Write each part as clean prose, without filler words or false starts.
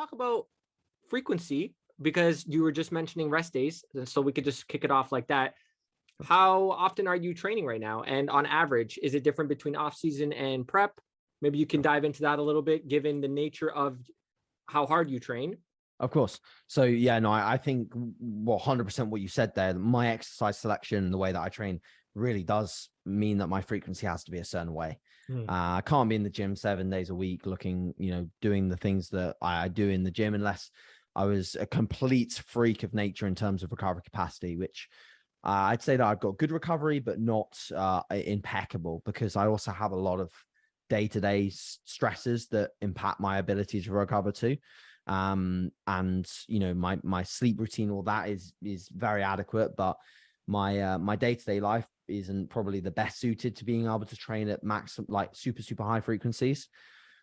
talk about frequency, because you were just mentioning rest days. So we could just kick it off like that. How often are you training right now? And on average, is it different between off season and prep? Maybe you can dive into that a little bit, given the nature of how hard you train. Of course. So yeah, no, I think 100% what you said there, my exercise selection, the way that I train really does mean that my frequency has to be a certain way. I can't be in the gym 7 days a week looking, doing the things that I do in the gym, unless I was a complete freak of nature in terms of recovery capacity, which I'd say that I've got good recovery, but not impeccable, because I also have a lot of day-to-day stresses that impact my ability to recover too. And my sleep routine, all that is very adequate, but my day-to-day life isn't probably the best suited to being able to train at max, like super high frequencies.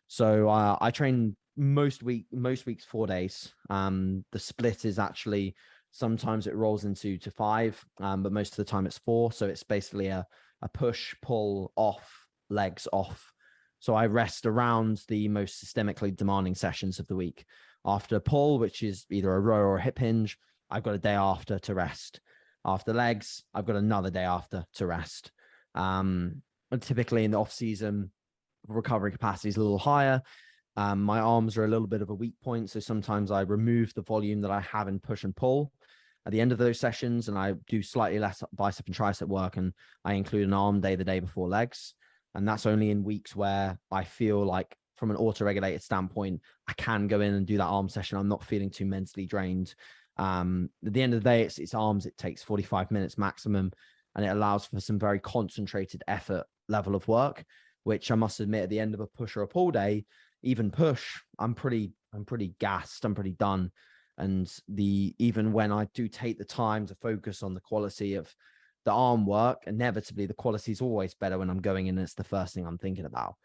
So I train most weeks 4 days. The split is actually, sometimes it rolls into 5, but most of the time it's 4. So it's basically a push, pull, off, legs off. So I rest around the most systemically demanding sessions of the week. After pull, which is either a row or a hip hinge, I've got a day after to rest. After legs, I've got another day after to rest. And typically in the off season, recovery capacity is a little higher. My arms are a little bit of a weak point. So sometimes I remove the volume that I have in push and pull at the end of those sessions, and I do slightly less bicep and tricep work, and I include an arm day the day before legs. And that's only in weeks where I feel like, from an auto-regulated standpoint, I can go in and do that arm session. I'm not feeling too mentally drained. At the end of the day, it's arms. It takes 45 minutes maximum, and it allows for some very concentrated effort level of work, which I must admit, at the end of a push or a pull day, even push, I'm pretty gassed. I'm pretty done. And even when I do take the time to focus on the quality of the arm work, inevitably the quality is always better when I'm going in and it's the first thing I'm thinking about.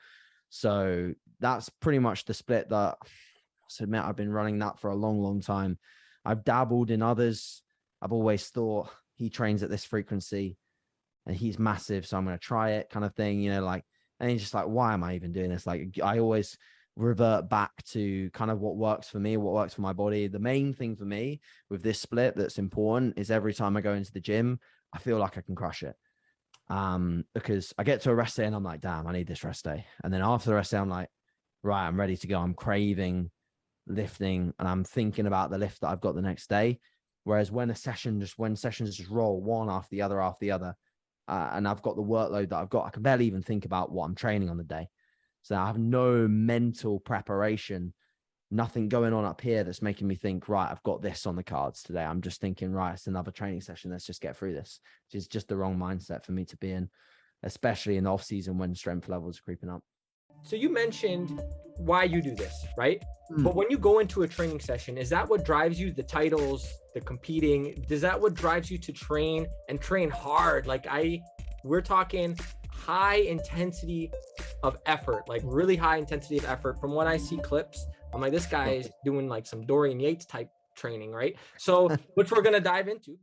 So that's pretty much the split that, I must admit, I've been running that for a long time. I've dabbled in others. I've always thought, he trains at this frequency and he's massive, so I'm going to try it, kind of thing, and it's just like, why am I even doing this? Like, I always revert back to kind of what works for me, what works for my body. The main thing for me with this split that's important is every time I go into the gym, I feel like I can crush it. Because I get to a rest day and I'm like, damn, I need this rest day. And then after the rest day, I'm like, right, I'm ready to go. I'm craving lifting, and I'm thinking about the lift that I've got the next day. Whereas when sessions just roll one after the other, and I've got the workload that I've got, I can barely even think about what I'm training on the day. So I have no mental preparation, nothing going on up here that's making me think, right, I've got this on the cards today. I'm just thinking, right, it's another training session. Let's just get through this, which is just the wrong mindset for me to be in, especially in the off season when strength levels are creeping up. So you mentioned why you do this, right? But when you go into a training session, is that what drives you? The titles, the competing, is that what drives you to train and train hard? Like we're talking high intensity of effort, like really high intensity of effort. From when I see clips, I'm like, this guy is doing like some Dorian Yates type training, right? So, which we're going to dive into.